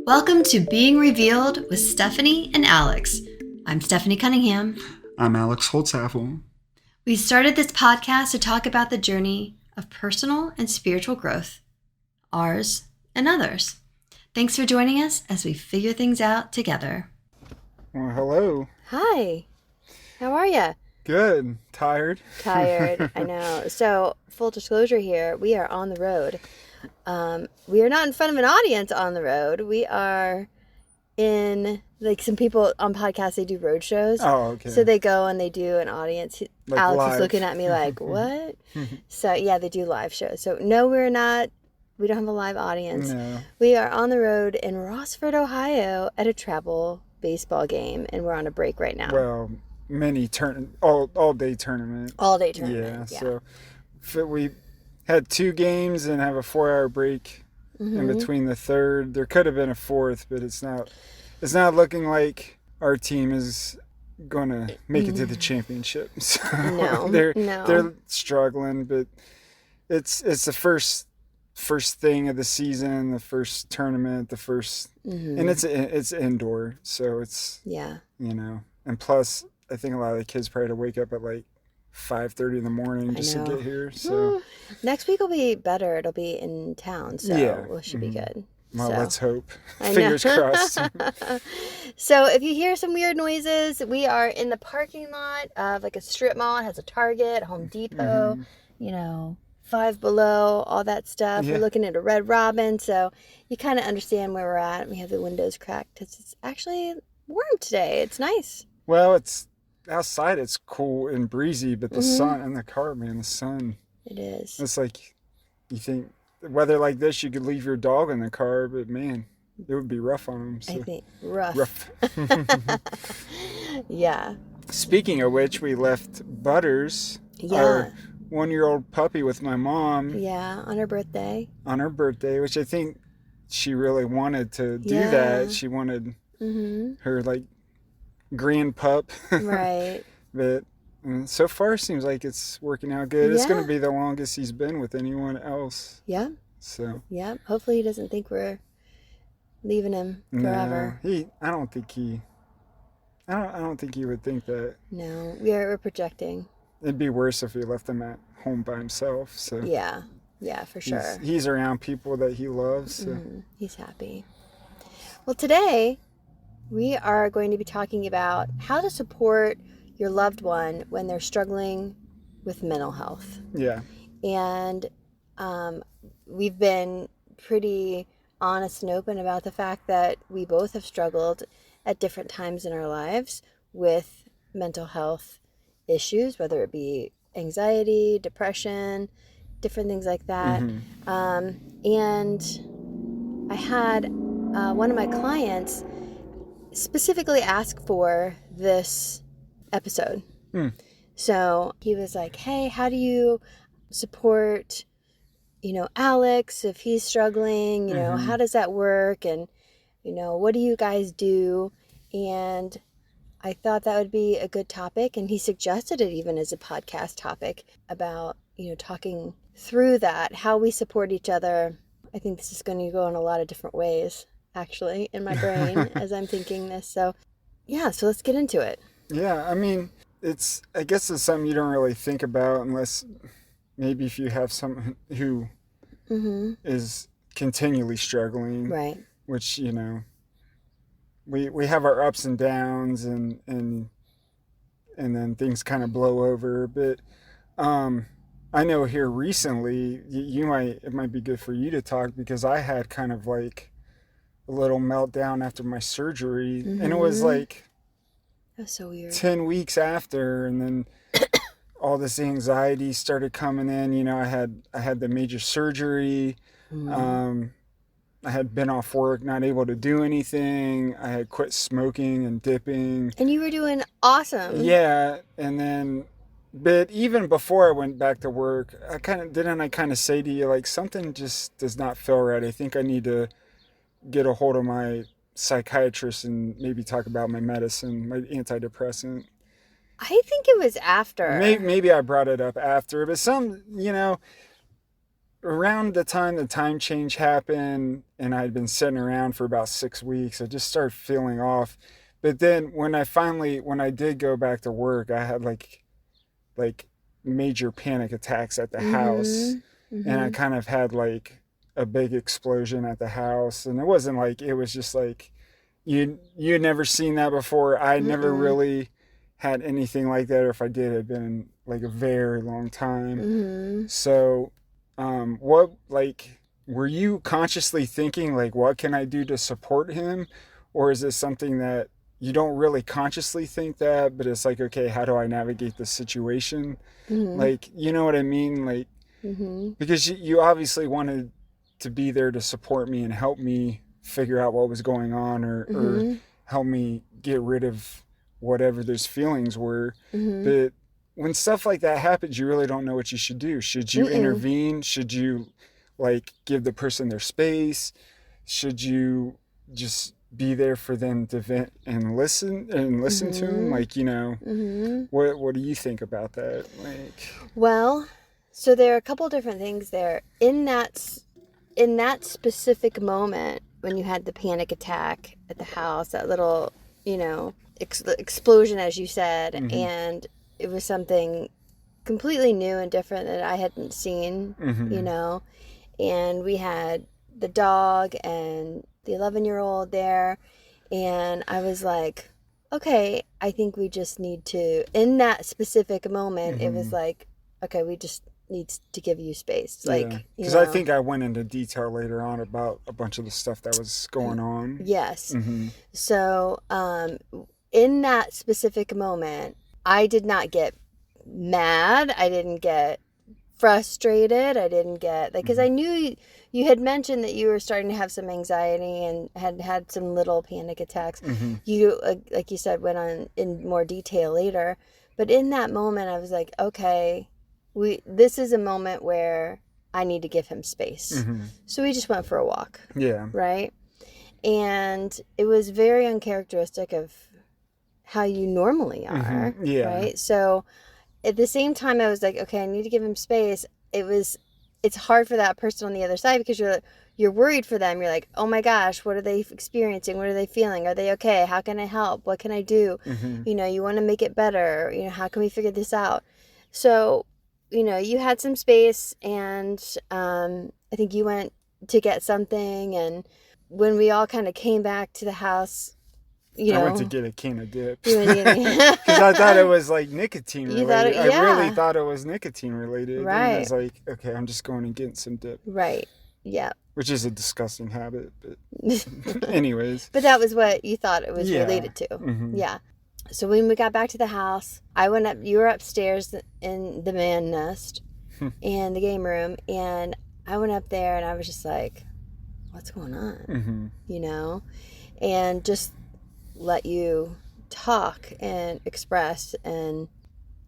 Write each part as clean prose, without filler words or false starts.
Welcome to Being Revealed with Stephanie and Alex. I'm Stephanie Cunningham. I'm Alex Holtzapfel. We started this podcast to talk about the journey of personal and spiritual growth, ours and others. Thanks for joining us as we figure things out together. Well, hello. Hi. How are you? Good. Tired? Tired. I know. So, full disclosure here, we are on the road. We are not in front of an audience on the road. We are in, like, some people on podcasts, they do road shows. Oh, okay. So they go and they do an audience. Like Alex live. is looking at me like, what? So, yeah, they do live shows. So, no, we're not. We don't have a live audience. No. We are on the road in Rossford, Ohio at a travel baseball game, and we're on a break right now. Well, all day tournament. All day tournament. Yeah. So we had 2 games and have a 4-hour break in between the third. There could have been a fourth, but it's not looking like our team is going to make it to the championship. So No. they're struggling, but it's the first thing of the season, the first tournament, and it's indoor, so it's, Yeah. and plus I think a lot of the kids probably had to wake up at like 5:30 in the morning just to get here. So Next week will be better. It'll be in town, so it should be good. Well, So. let's hope. I know. Fingers crossed. So if you hear some weird noises, we are in the parking lot of like a strip mall. It has a Target, Home Depot, Five Below, all that stuff. Yeah. We're looking at a Red Robin, so you kind of understand where we're at. We have the windows cracked. It's actually warm today. It's nice. Well, it's outside, it's cool and breezy, but the sun in the car, man, the sun. It is. It's like, you think weather like this, you could leave your dog in the car, but man, it would be rough on him. So. I think rough. Rough. Yeah. Speaking of which, we left Butters, Yeah. our 1-year-old puppy, with my mom Yeah, on her birthday. on her birthday, which I think she really wanted to do Yeah. that. She wanted her like grand pup. Right. But so far seems like it's working out good. It's going Yeah. to be the longest he's been with anyone else. Yeah. So Yeah. Hopefully he doesn't think we're leaving him forever. no, I don't think he would think that. No, we're projecting. It'd be worse if we left him at home by himself. So Yeah. Yeah, for sure. he's around people that he loves. So. He's happy. Well, today we are going to be talking about how to support your loved one when they're struggling with mental health. Yeah. And we've been pretty honest and open about the fact that we both have struggled at different times in our lives with mental health issues, whether it be anxiety, depression, different things like that. And I had one of my clients specifically ask for this episode. So he was like, hey, how do you support, Alex if he's struggling? How does that work? And, what do you guys do? And I thought that would be a good topic. And he suggested it even as a podcast topic about, talking through that, how we support each other. I think this is going to go in a lot of different ways, actually, in my brain as I'm thinking this. So, yeah, so let's get into it. Yeah, I mean, I guess it's something you don't really think about unless maybe if you have someone who is continually struggling. Right. Which, we have our ups and downs and then things kind of blow over. But I know here recently, it might be good for you to talk, because I had kind of like a little meltdown after my surgery, and it was like That's so weird. 10 weeks after, and then all this anxiety started coming in. I had the major surgery. I had been off work, not able to do anything. I had quit smoking and dipping. And you were doing awesome. Yeah, and then, but even before I went back to work, I kind of say to you, like, something just does not feel right. I think I need to get a hold of my psychiatrist and maybe talk about my medicine, my antidepressant. I think it was after. Maybe I brought it up after, but around the time the time change happened and I'd been sitting around for about 6 weeks, I just started feeling off. But then when I did go back to work, I had like major panic attacks at the house. And I kind of had like a big explosion at the house. And it wasn't like, it was just like, you had never seen that before. I never really had anything like that, or if I did, it'd been like a very long time. So, what, like, were you consciously thinking like, what can I do to support him? Or is it something that you don't really consciously think that, but it's like, okay, how do I navigate this situation? Like, you know what I mean? Like, because you obviously wanted to be there to support me and help me figure out what was going on, or help me get rid of whatever those feelings were. But when stuff like that happens, you really don't know what you should do. Should you intervene? Should you like give the person their space? Should you just be there for them to vent and listen to them? Like, you know, what do you think about that? Like, well, so there are a couple different things there. In that specific moment when you had the panic attack at the house, that little, you know, explosion, as you said, and it was something completely new and different that I hadn't seen, you know, and we had the dog and the 11-year-old there, and I was like, okay, I think we just need to, in that specific moment, it was like, okay, we just needs to give you space, like, because I think I went into detail later on about a bunch of the stuff that was going on. Yes. So in that specific moment, I did not get mad, I didn't get frustrated, I didn't get like, because I knew you had mentioned that you were starting to have some anxiety and had some little panic attacks. You like you said, went on in more detail later, but in that moment I was like, okay, this is a moment where I need to give him space. So we just went for a walk. Yeah. Right? And it was very uncharacteristic of how you normally are. Yeah. Right? So at the same time, I was like, okay, I need to give him space. It's hard for that person on the other side because you're worried for them. You're like, oh my gosh, what are they experiencing? What are they feeling? Are they okay? How can I help? What can I do? You know, you want to make it better. You know, how can we figure this out? So, you know, you had some space, and I think you went to get something, and when we all kind of came back to the house, you know, I went to get a can of dip you went to get because I thought it was like nicotine related. thought it- I really yeah. thought it was nicotine related. Right. And I was like, okay, I'm just going and getting some dip. Right. Yeah. Which is a disgusting habit, but anyways. But that was what you thought it was Yeah. related to. Yeah. So when we got back to the house, I went up, you were upstairs in the man nest and the game room, and I went up there and I was just like, what's going on? You know, and just let you talk and express, and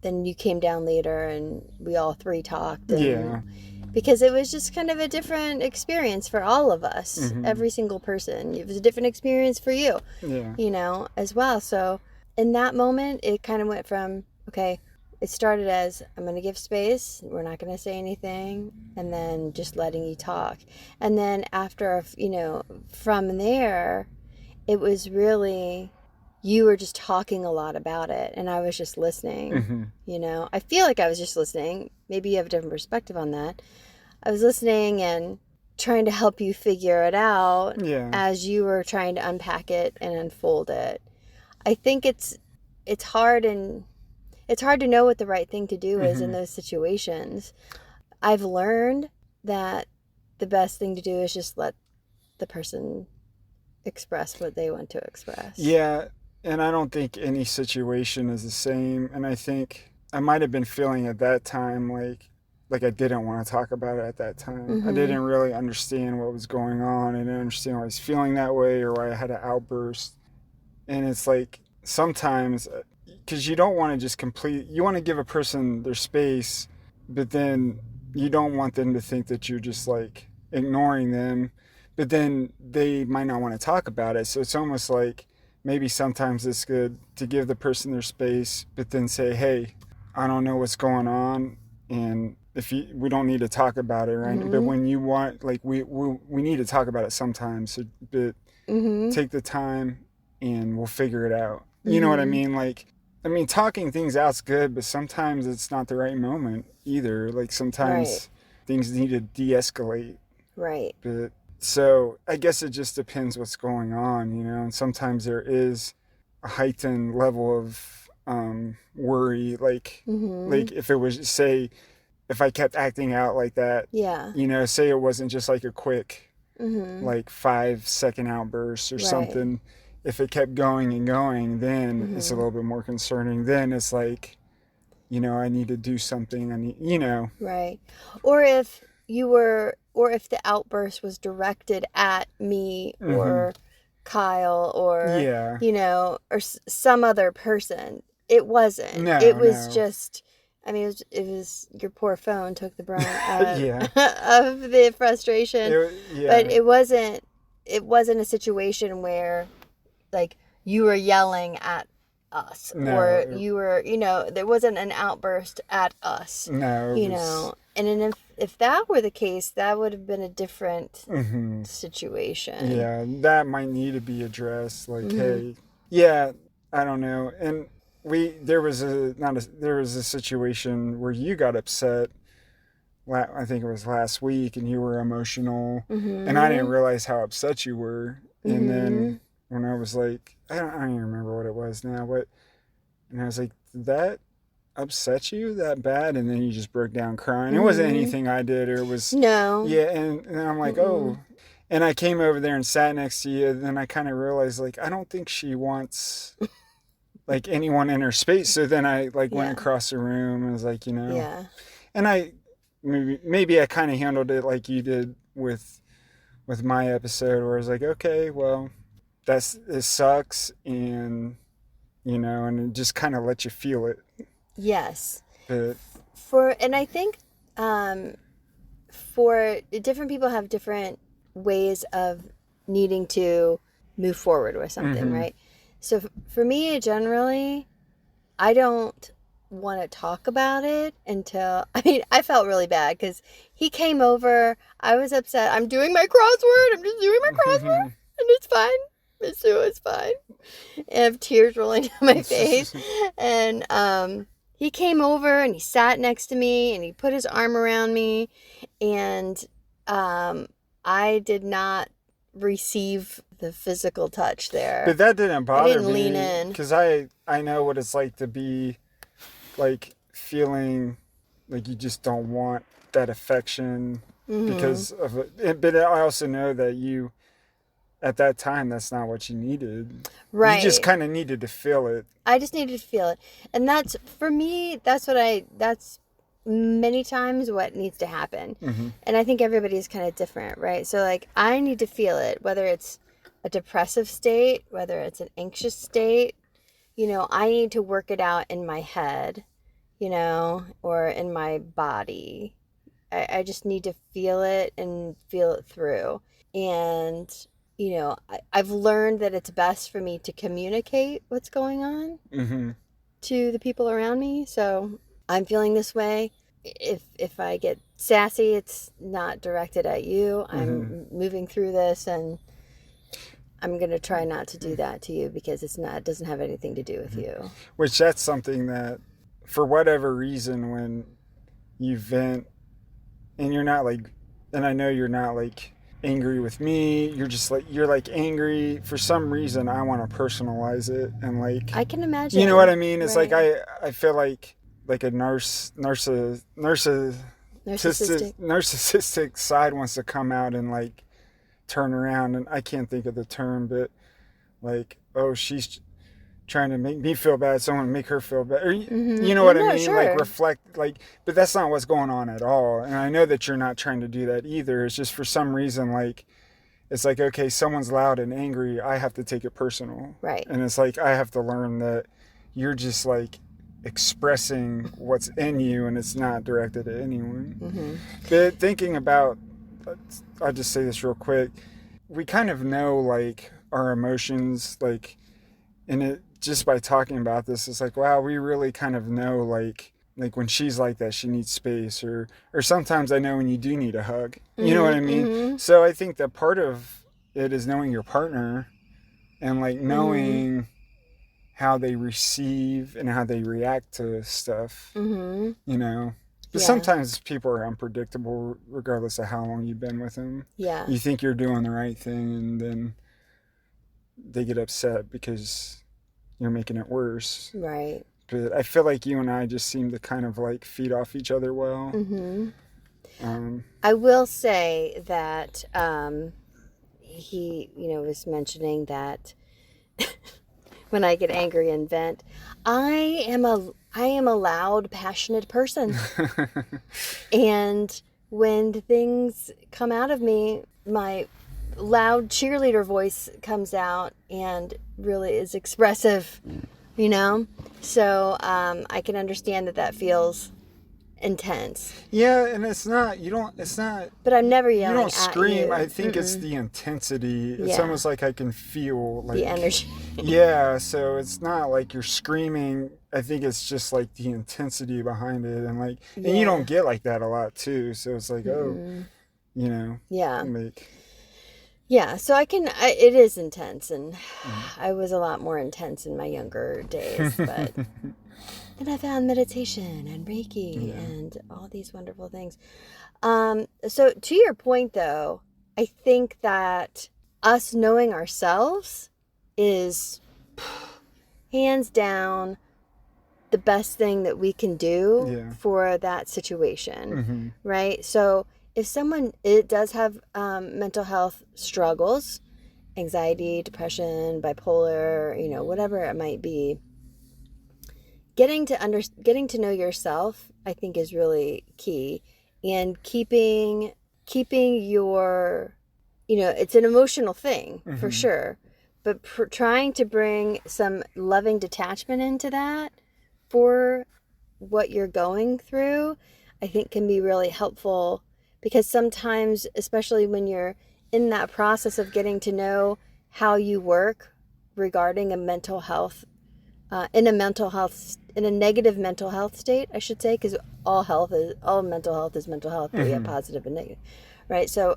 then you came down later and we all three talked. And, because it was just kind of a different experience for all of us, every single person. It was a different experience for you, you know, as well. So in that moment, it kind of went from, okay, it started as, I'm going to give space, we're not going to say anything, and then just letting you talk. And then after, you know, from there, it was really, you were just talking a lot about it, and I was just listening, you know. I feel like I was just listening. Maybe you have a different perspective on that. I was listening and trying to help you figure it out as you were trying to unpack it and unfold it. I think it's hard, and it's hard to know what the right thing to do is in those situations. I've learned that the best thing to do is just let the person express what they want to express. Yeah, and I don't think any situation is the same. And I think I might have been feeling at that time like I didn't want to talk about it at that time. I didn't really understand what was going on. I didn't understand why I was feeling that way or why I had an outburst. And it's like sometimes, because you don't want to just you want to give a person their space, but then you don't want them to think that you're just like ignoring them, but then they might not want to talk about it. So it's almost like maybe sometimes it's good to give the person their space, but then say, hey, I don't know what's going on, and we don't need to talk about it, right? But when you want, like, we need to talk about it sometimes. So, but take the time and we'll figure it out. You know what I mean? Like, I mean, talking things out's good, but sometimes it's not the right moment either. Like, sometimes things need to de-escalate. Right. But so I guess it just depends what's going on, you know. And sometimes there is a heightened level of worry, like if it was, say, if I kept acting out like that, you know, say it wasn't just like a quick like 5-second outburst or something. If it kept going and going, then it's a little bit more concerning. Then it's like, you know, I need to do something. I need, you know. Right. Or if the outburst was directed at me or Kyle or, you know, or some other person. It wasn't. No, it was just, I mean, it was your poor phone took the brunt of the frustration. But it wasn't a situation where, like, you were yelling at us or you were, you know, there wasn't an outburst at us. No. You know, and if that were the case, that would have been a different situation. Yeah, that might need to be addressed. Like, hey, yeah, I don't know. And there was a situation where you got upset. I think it was last week, and you were emotional, and I didn't realize how upset you were. And then when I was like, I don't even remember what it was now, and I was like, did that upset you that bad? And then you just broke down crying. It wasn't anything I did, or it was and I'm like, oh. And I came over there and sat next to you, and then I kind of realized, like, I don't think she wants like anyone in her space. So then I went across the room and was like, you know, and I maybe I kind of handled it like you did with my episode, where I was like, okay, well, it sucks, and you know, and it just kind of let you feel it. Yes. But and I think for different people have different ways of needing to move forward with something, right? So for me, generally, I don't want to talk about it until, I mean, I felt really bad because he came over, I was upset, I'm doing my crossword, I'm just doing my crossword, and it's fine. It's fine. And I have tears rolling down my face. And he came over and he sat next to me and he put his arm around me. And I did not receive the physical touch there. But that didn't bother me. I didn't lean in. Because I know what it's like to be, like, feeling like you just don't want that affection because of it. But I also know that you, at that time, that's not what you needed. Right. You just kind of needed to feel it. I just needed to feel it. And that's, for me, that's many times what needs to happen. And I think everybody's kind of different, right? So, like, I need to feel it, whether it's a depressive state, whether it's an anxious state, you know, I need to work it out in my head, you know, or in my body. I just need to feel it and feel it through. And, you know, I've learned that it's best for me to communicate what's going on to the people around me. So I'm feeling this way. If I get sassy, it's not directed at you. I'm moving through this, and I'm going to try not to do that to you because it doesn't have anything to do with you. Which, that's something that, for whatever reason, when you vent and you're not like, and I know you're not like angry with me, you're like angry for some reason. I want to personalize it, and like, I can imagine, you know what I mean? It's right. Like I feel like a narcissistic side wants to come out and like turn around, and I can't think of the term, but like, oh, she's trying to make me feel bad, so I want to make her feel bad. Or, you know what I mean? Sure. Like, reflect, like, but that's not what's going on at all. And I know that you're not trying to do that either. It's just for some reason, like, it's like, okay, someone's loud and angry, I have to take it personal. Right. And it's like, I have to learn that you're just like expressing what's in you, and it's not directed at anyone. But thinking about, I'll just say this real quick, we kind of know like our emotions, like, and it just by talking about this, it's like, wow, we really kind of know like like when she's like that, she needs space, or sometimes I know when you do need a hug. You know what I mean? So I think that part of it is knowing your partner and like knowing how they receive and how they react to stuff. You know, but sometimes people are unpredictable regardless of how long you've been with them. Yeah. You think you're doing the right thing, and then they get upset because you're making it worse. Right. But I feel like you and I just seem to kind of like feed off each other well. I will say that he, was mentioning that when I get angry and vent, I am a loud, passionate person. And when things come out of me, my loud cheerleader voice comes out and really is expressive, So I can understand that feels intense. Yeah, and it's not. But I'm never yelling. You don't scream. At you. I think it's the intensity. It's almost like I can feel like the energy. Yeah, so it's not like you're screaming. I think it's just like the intensity behind it, and like, and you don't get like that a lot too. So it's like, Yeah. Like, yeah, so it is intense, and I was a lot more intense in my younger days, but then I found meditation and Reiki and all these wonderful things. So to your point though, I think that us knowing ourselves is hands down the best thing that we can do for that situation, right? So if someone does have mental health struggles, anxiety, depression, bipolar, whatever it might be, getting to know yourself, I think, is really key. And keeping your, it's an emotional thing for sure, but trying to bring some loving detachment into that for what you're going through, I think can be really helpful. Because sometimes, especially when you're in that process of getting to know how you work regarding a mental health, in a negative mental health state, I should say, because all mental health is mental health, but we have positive and negative, right? So,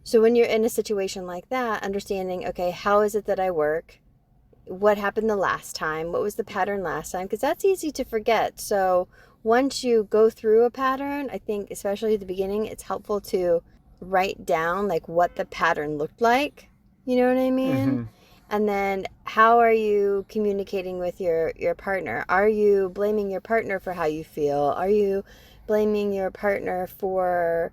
so when you're in a situation like that, understanding, okay, how is it that I work? What happened the last time? What was the pattern last time? Because that's easy to forget. So once you go through a pattern, I think, especially at the beginning, it's helpful to write down like what the pattern looked like. You know what I mean? And then how are you communicating with your partner? Are you blaming your partner for how you feel? Are you blaming your partner for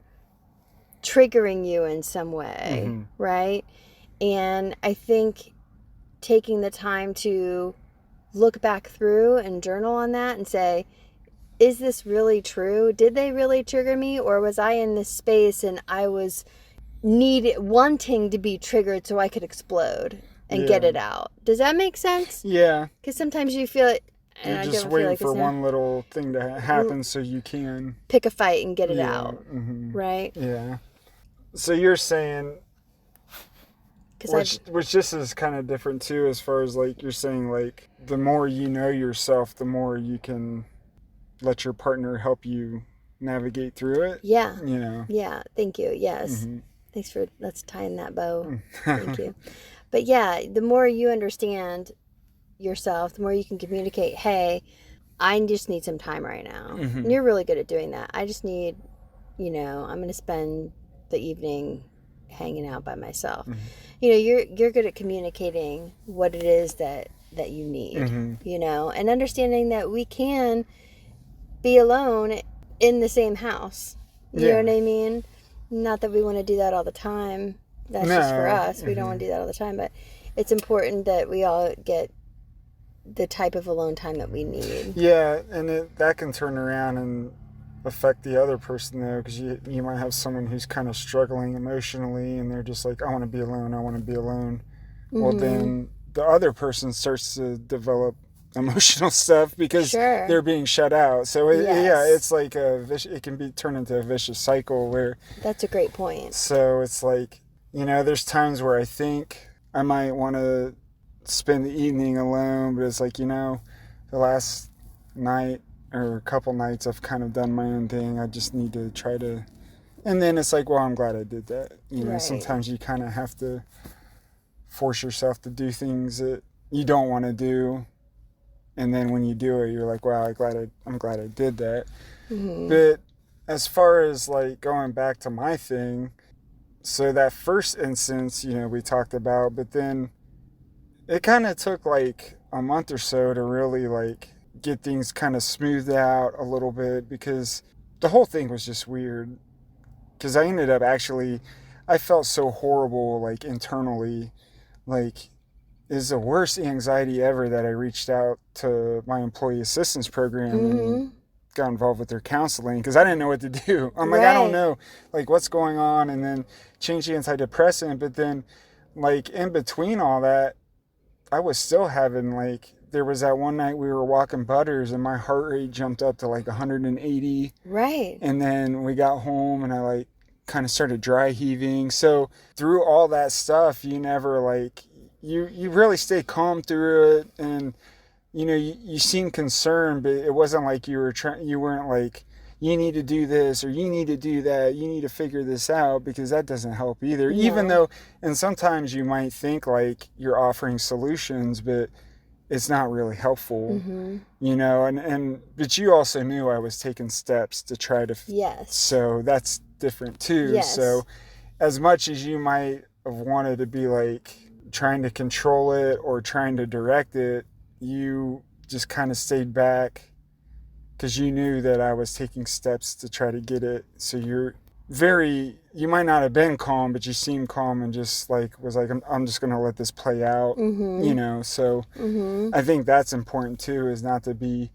triggering you in some way? Right? And I think taking the time to look back through and journal on that and say, is this really true? Did they really trigger me? Or was I in this space and I was wanting to be triggered so I could explode and get it out? Does that make sense? Yeah. Because sometimes you feel it. You're just waiting for one little thing to happen so you can pick a fight and get it out. Right? Yeah. So you're saying, which this is kind of different too, as far as like you're saying, like the more you know yourself, the more you can let your partner help you navigate through it. Yeah. Yeah. Thank you. Yes. Thanks for let's tie in that bow. Thank you. But yeah, the more you understand yourself, the more you can communicate, hey, I just need some time right now. And you're really good at doing that. I just need, I'm going to spend the evening hanging out by myself. You're good at communicating what it is that you need, and understanding that we can be alone in the same house. You know what I mean? Not that we want to do that all the time. That's just for us. We don't want to do that all the time, but it's important that we all get the type of alone time that we need. Yeah, and that can turn around and affect the other person though, because you might have someone who's kind of struggling emotionally and they're just like, I want to be alone, I want to be alone. Well, then the other person starts to develop emotional stuff because they're being shut out. So it's like it can be turned into a vicious cycle where. That's a great point. So it's like, there's times where I think I might want to spend the evening alone, but it's like, the last night or a couple nights I've kind of done my own thing. I just need to try to, and then it's like, well, I'm glad I did that. You know, Right. sometimes you kind of have to force yourself to do things that you don't want to do. And then when you do it, you're like, wow, I'm glad I did that. Mm-hmm. But as far as like going back to my thing, so that first instance, you know, we talked about, but then it kind of took like a month or so to really like get things kind of smoothed out a little bit, because the whole thing was just weird. Because I ended up actually, I felt so horrible, like internally, like is the worst anxiety ever, that I reached out to my employee assistance program and got involved with their counseling, because I didn't know what to do. I'm like, I don't know, like, what's going on, and then change the antidepressant. But then, like, in between all that, I was still having, like, there was that one night we were walking Butters and my heart rate jumped up to like 180. Right. And then we got home and I like kind of started dry heaving. So through all that stuff, you never like, you really stay calm through it. And, you know, you seem concerned, but it wasn't like you weren't like, you need to do this or you need to do that. You need to figure this out, because that doesn't help either. No. Even though, and sometimes you might think like you're offering solutions, but it's not really helpful, you know, but you also knew I was taking steps to try to, Yes. so that's different too. Yes. So as much as you might have wanted to be like trying to control it or trying to direct it, you just kind of stayed back because you knew that I was taking steps to try to get it. So you might not have been calm, but you seemed calm and just like was like, I'm just going to let this play out, you know? So I think that's important too, is not to be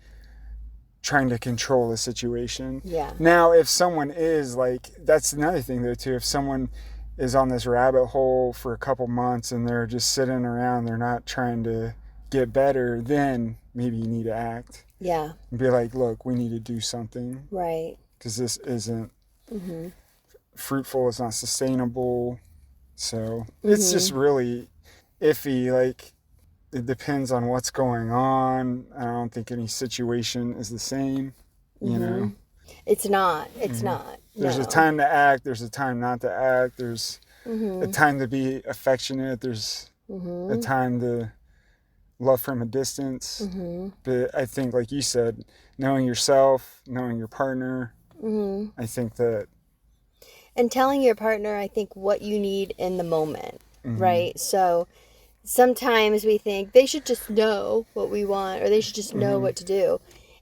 trying to control the situation. Yeah. Now, if someone is like, that's another thing though too, if someone is on this rabbit hole for a couple months and they're just sitting around, they're not trying to get better, then maybe you need to act. Yeah. And be like, look, we need to do something. Right. Because this isn't fruitful, it's not sustainable. So it's just really iffy. Like, it depends on what's going on. I don't think any situation is the same, you know? It's not. It's not. There's No. a time to act, there's a time not to act, there's a time to be affectionate, there's a time to love from a distance. But I think, like you said, knowing yourself, knowing your partner, I think that, and telling your partner, I think, what you need in the moment, right? So sometimes we think they should just know what we want, or they should just know what to do.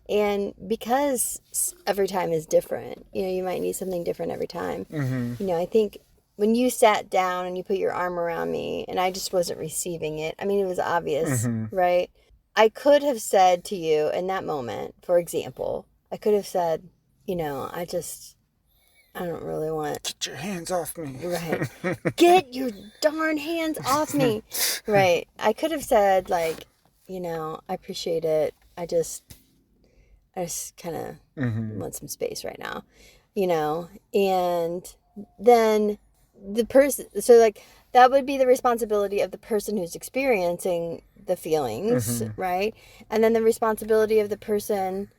And because every time is different, you know, you might need something different every time. You know, I think when you sat down and you put your arm around me and I just wasn't receiving it, I mean, it was obvious, right? I could have said to you in that moment, for example, I could have said, you know, I don't really want... get your hands off me. Right. Get your darn hands off me. Right. I could have said, like, you know, I appreciate it. I just kind of want some space right now, you know? And then the person, so like, that would be the responsibility of the person who's experiencing the feelings, right? And then the responsibility of the person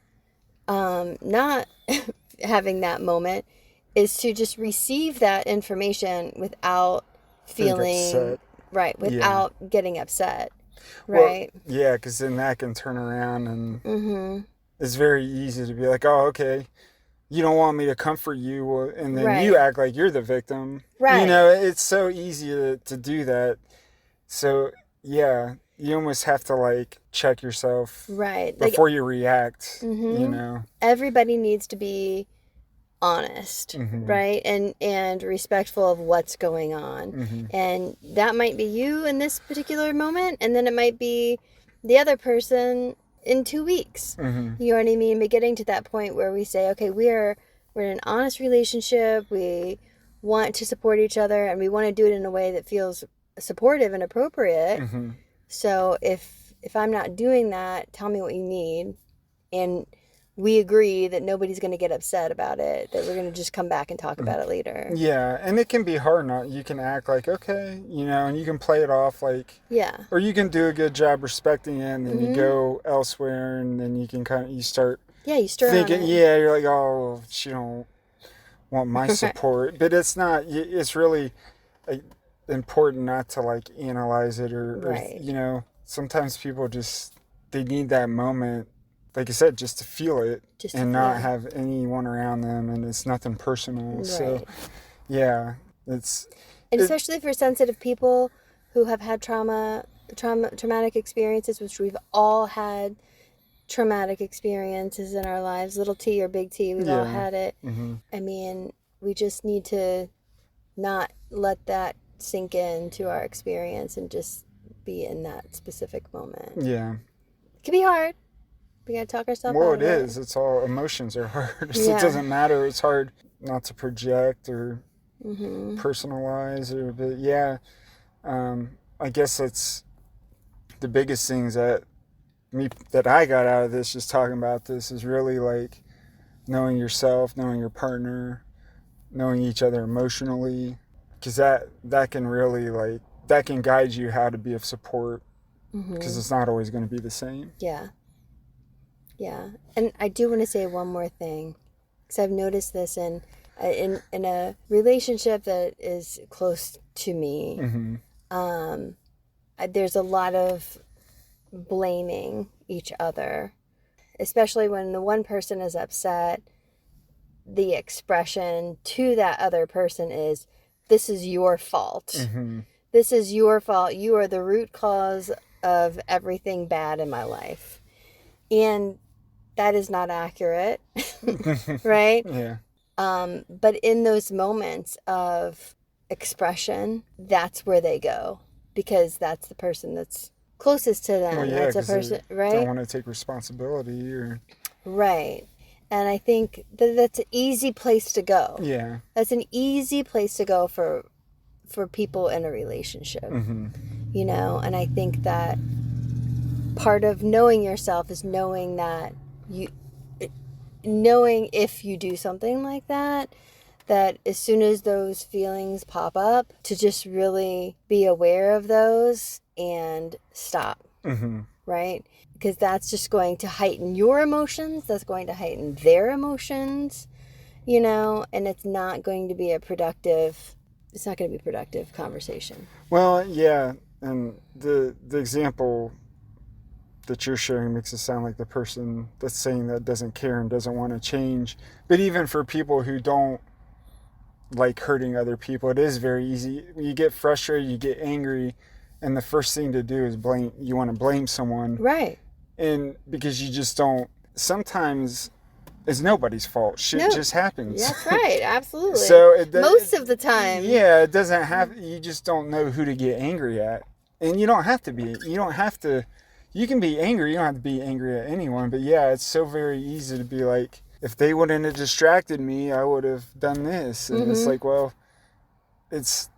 not having that moment is to just receive that information without feeling right, without getting upset, right? Well, yeah, because then that can turn around and it's very easy to be like, oh, okay, you don't want me to comfort you, well, and then you act like you're the victim. Right. You know, it's so easy to do that. So, yeah, you almost have to, like, check yourself before you react, you know. Everybody needs to be honest, right? And respectful of what's going on. And that might be you in this particular moment, and then it might be the other person in 2 weeks. You know what I mean? But getting to that point where we say, okay, we're in an honest relationship, we want to support each other, and we want to do it in a way that feels supportive and appropriate. So if I'm not doing that, tell me what you need. And we agree that nobody's going to get upset about it, that we're going to just come back and talk about it later. Yeah, and it can be hard not. You can act like, okay, you know, and you can play it off like, or you can do a good job respecting it, and then you go elsewhere, and then you can you start Yeah, you stir on thinking, it. yeah, you're like, oh, she don't want my support. But it's not, it's really like, important not to like analyze it or, Right. you know, sometimes people just, they need that moment, like I said, just to feel it Just to and not feel. have anyone around them, and it's nothing personal. So, Right. yeah, it's, And it- especially for sensitive people who have had traumatic experiences, which we've all had traumatic experiences in our lives, little T or big T, we've all Yeah. had it. mm-hmm. I mean, we just need to not let that sink into our experience and just be in that specific moment. Yeah. It can be hard. We gotta talk ourselves Well, out it of is. It's all, emotions are hard. So Yeah. it doesn't matter. It's hard not to project or Mm-hmm. personalize or, but yeah, I guess that's the biggest things that I got out of this, just talking about this, is really like knowing yourself, knowing your partner, knowing each other emotionally, because that can really like, that can guide you how to be of support, because it's not always going to be the same. Yeah. And I do want to say one more thing, because I've noticed this in a relationship that is close to me. Mm-hmm. There's a lot of blaming each other, especially when the one person is upset. The expression to that other person is, "This is your fault. Mm-hmm. This is your fault. You are the root cause of everything bad in my life." And that is not accurate, right? Yeah. But in those moments of expression, that's where they go, because that's the person that's closest to them. Well, yeah, That's a 'cause person, they right? don't want to take responsibility or, Right. And I think that's an easy place to go. yeah. That's an easy place to go for people in a relationship. Mm-hmm. You know, and I think that part of knowing yourself is knowing that knowing if you do something like that as soon as those feelings pop up, to just really be aware of those and stop. Mm-hmm. Right? Because that's just going to heighten your emotions, that's going to heighten their emotions, you know, and it's not going to be a productive conversation. Well, yeah, and the example that you're sharing makes it sound like the person that's saying that doesn't care and doesn't want to change. But even for people who don't like hurting other people, it is very easy. You get frustrated, you get angry, and the first thing to do is blame. You want to blame someone, Right? and because you just don't. Sometimes it's nobody's fault. Shit No. just happens. That's right. Absolutely. So most of the time, yeah, it doesn't have. You just don't know who to get angry at, and you don't have to be. You don't have to. You can be angry. You don't have to be angry at anyone. But yeah, it's so very easy to be like, if they wouldn't have distracted me, I would have done this. And it's like, well, it's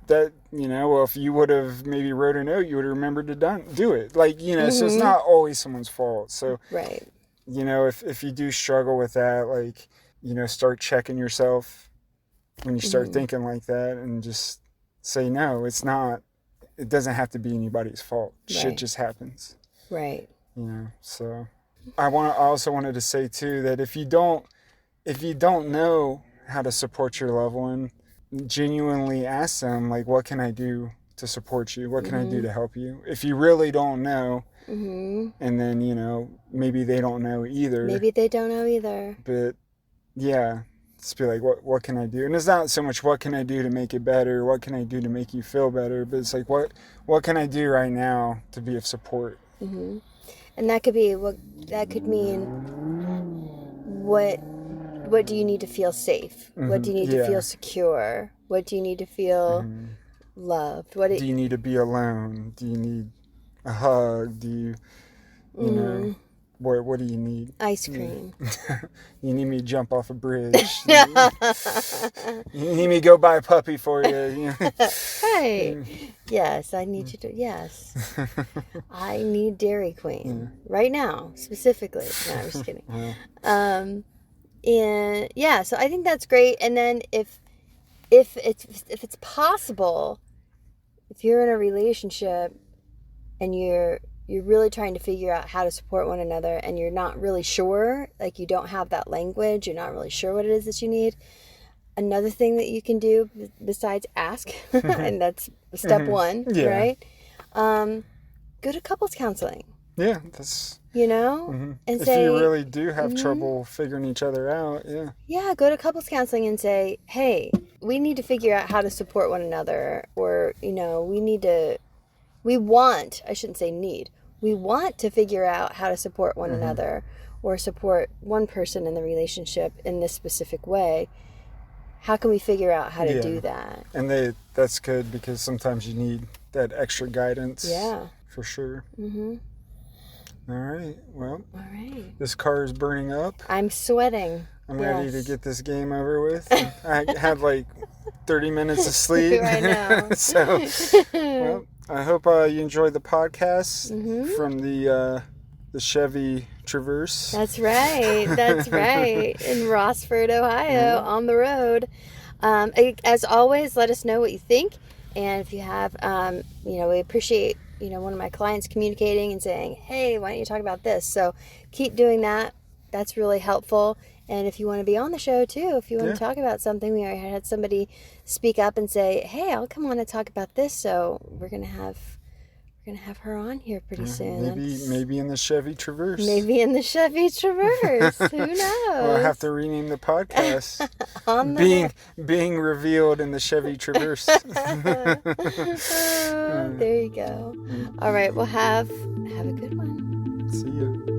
that, you know, well, if you would have maybe wrote a note, you would have remembered to do it. Like, you know, so it's not always someone's fault. So, right. you know, if you do struggle with that, like, you know, start checking yourself when you start thinking like that, and just say, no, it's not. It doesn't have to be anybody's fault. Shit Right. just happens. Right. You know, so I also wanted to say too that if you don't know how to support your loved one, genuinely ask them, like, what can I do to support you? What can I do to help you? If you really don't know, and then, you know, maybe they don't know either. Maybe they don't know either. But yeah, just be like, what can I do? And it's not so much what can I do to make it better, what can I do to make you feel better, but it's like, what can I do right now to be of support? And that could be that could mean, what do you need to feel safe? What do you need to feel secure? What do you need to feel loved? Do you need to be alone? Do you need a hug? Do you, you know, what do you need? Ice cream. You need me to jump off a bridge. You need me to go buy a puppy for you. You know? Right. Yes, I need you to. Yes. I need Dairy Queen right now, specifically. No, I'm just kidding. And yeah, so I think that's great. And then if it's possible, if you're in a relationship and you're you're really trying to figure out how to support one another, and you're not really sure, like you don't have that language, you're not really sure what it is that you need, another thing that you can do besides ask, and that's step one, right? Go to couples counseling. Yeah, that's... and if say... you really do have trouble figuring each other out, Yeah, go to couples counseling and say, hey, we need to figure out how to support one another, or, we want to figure out how to support one another, or support one person in the relationship in this specific way. How can we figure out how to do that? And that's good, because sometimes you need that extra guidance. Yeah. For sure. All right. Well, this car is burning up. I'm sweating. I'm ready to get this game over with. I had like 30 minutes of sleep. I know. So, well, I hope you enjoyed the podcast from the Chevy Traverse. That's right. In Rossford, Ohio, on the road. As always, let us know what you think. And if you have, we appreciate, one of my clients communicating and saying, hey, why don't you talk about this? So keep doing that. That's really helpful. And if you want to be on the show too, if you want to talk about something, we already had somebody speak up and say, hey, I'll come on and talk about this. So we're going to have her on here pretty soon. Maybe in the Chevy Traverse. Maybe in the Chevy Traverse. Who knows? We'll have to rename the podcast. being revealed in the Chevy Traverse. There you go. All right. Well, have a good one. See you.